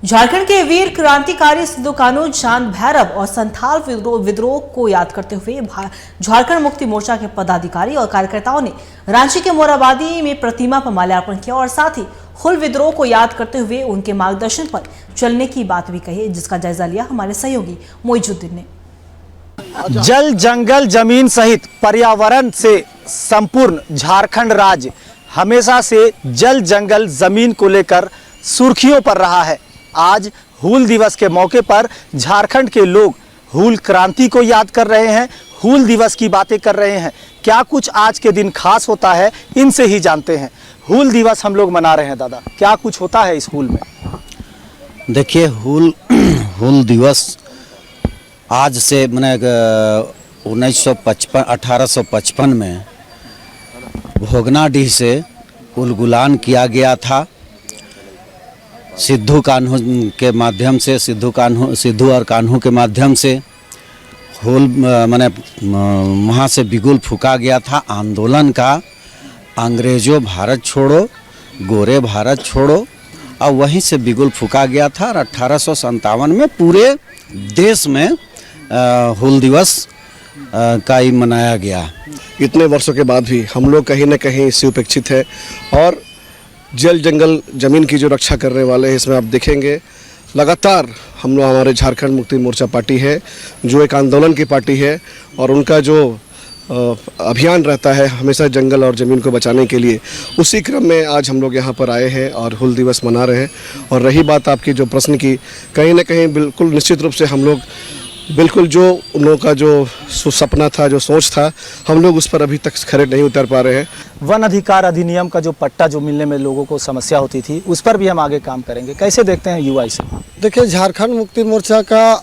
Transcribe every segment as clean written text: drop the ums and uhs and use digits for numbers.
झारखंड के वीर क्रांतिकारी सिद्धू कान्हू, चांद भैरव और संथाल विद्रोह को याद करते हुए झारखंड मुक्ति मोर्चा के पदाधिकारी और कार्यकर्ताओं ने रांची के मोरहाबादी में प्रतिमा पर माल्यार्पण किया और साथ ही हुल विद्रोह को याद करते हुए उनके मार्गदर्शन पर चलने की बात भी कही, जिसका जायजा लिया हमारे सहयोगी मोइजुद्दीन ने। जल, जंगल, जमीन सहित पर्यावरण से संपूर्ण झारखंड राज्य हमेशा से जल, जंगल, जमीन को लेकर सुर्खियों पर रहा है। आज हूल दिवस के मौके पर झारखंड के लोग हूल क्रांति को याद कर रहे हैं, हूल दिवस की बातें कर रहे हैं। क्या कुछ आज के दिन खास होता है, इनसे ही जानते हैं। हूल दिवस हम लोग मना रहे हैं। दादा, क्या कुछ होता है इस हूल में? देखिए, हूल दिवस आज से मैंने 1855 में भोगनाडीह से उलगुलान किया गया था। सिद्धू कान्हू के माध्यम से, सिद्धू और कान्हू के माध्यम से हूल मैंने वहाँ से बिगुल फूका गया था आंदोलन का, अंग्रेजों भारत छोड़ो, गोरे भारत छोड़ो, और वहीं से बिगुल फूका गया था। और 1857 में पूरे देश में हूल दिवस का ही मनाया गया। इतने वर्षों के बाद भी हम लोग कहीं न कहीं इससे उपेक्षित है और जल, जंगल, जमीन की जो रक्षा करने वाले हैं, इसमें आप देखेंगे लगातार हम लोग, हमारे झारखंड मुक्ति मोर्चा पार्टी है जो एक आंदोलन की पार्टी है और उनका जो अभियान रहता है हमेशा जंगल और ज़मीन को बचाने के लिए, उसी क्रम में आज हम लोग यहाँ पर आए हैं और हूल दिवस मना रहे हैं। और रही बात आपकी जो प्रश्न की, कहीं ना कहीं बिल्कुल निश्चित रूप से हम लोग बिल्कुल जो उन लोगों का जो सपना था, जो सोच था, हम लोग उस पर अभी तक खरे नहीं उतर पा रहे हैं। वन अधिकार अधिनियम का जो पट्टा जो मिलने में लोगों को समस्या होती थी, उस पर भी हम आगे काम करेंगे। कैसे देखते हैं युवा इसे? देखिए, झारखंड मुक्ति मोर्चा का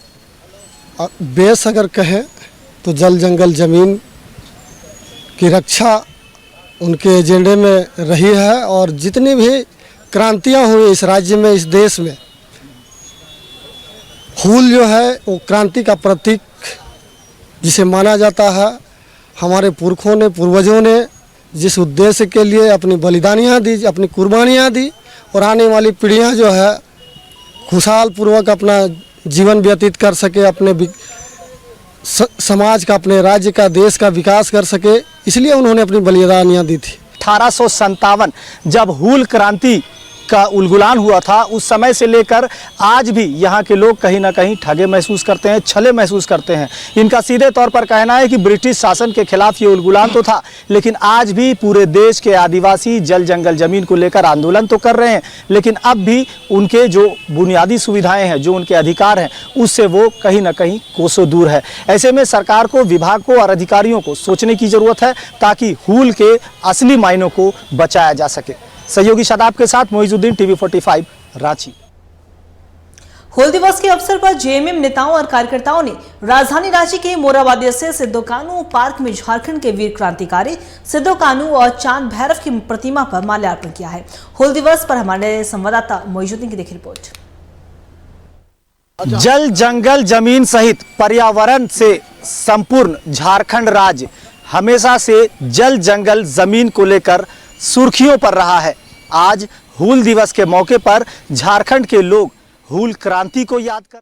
बेस अगर कहें तो जल, जंगल, जमीन की रक्षा उनके एजेंडे में रही है और जितनी भी क्रांतियां हुई इस राज्य में, इस देश में, हूल जो है वो क्रांति का प्रतीक जिसे माना जाता है। हमारे पुरखों ने, पूर्वजों ने जिस उद्देश्य के लिए अपनी बलिदानियाँ दी, अपनी कुर्बानियाँ दी और आने वाली पीढ़ियाँ जो है खुशहाल पूर्वक अपना जीवन व्यतीत कर सके, अपने समाज का, अपने राज्य का, देश का विकास कर सके, इसलिए उन्होंने अपनी बलिदानियाँ दी थी। 1857 जब हूल क्रांति का उलगुलान हुआ था, उस समय से लेकर आज भी यहाँ के लोग कहीं ना कहीं ठगे महसूस करते हैं, छले महसूस करते हैं। इनका सीधे तौर पर कहना है कि ब्रिटिश शासन के खिलाफ ये उलगुलान तो था, लेकिन आज भी पूरे देश के आदिवासी जल, जंगल, जमीन को लेकर आंदोलन तो कर रहे हैं, लेकिन अब भी उनके जो बुनियादी सुविधाएं हैं, जो उनके अधिकार हैं, उससे वो कहीं ना कहीं कोसों दूर है। ऐसे में सरकार को, विभाग को और अधिकारियों को सोचने की जरूरत है ताकि हूल के असली मायनों को बचाया जा सके। सहयोगी शादाब के साथ मोइजुद्दीन, टीवी 45 रांची। हूल दिवस के अवसर पर जेएमएम नेताओं और कार्यकर्ताओं ने राजधानी रांची के मोरहाबादी स्थित सिद्धू कान्हू पार्क में झारखंड के वीर क्रांतिकारी सिद्धू कान्हू और चांद भैरव की प्रतिमा पर माल्यार्पण किया है। हूल दिवस पर हमारे संवाददाता मोइजुद्दीन की देखिए रिपोर्ट। जल, जंगल, जमीन सहित पर्यावरण से संपूर्ण झारखंड राज्य हमेशा से जल, जंगल, जमीन को लेकर सुर्खियों पर रहा है। आज हूल दिवस के मौके पर झारखंड के लोग हूल क्रांति को याद कर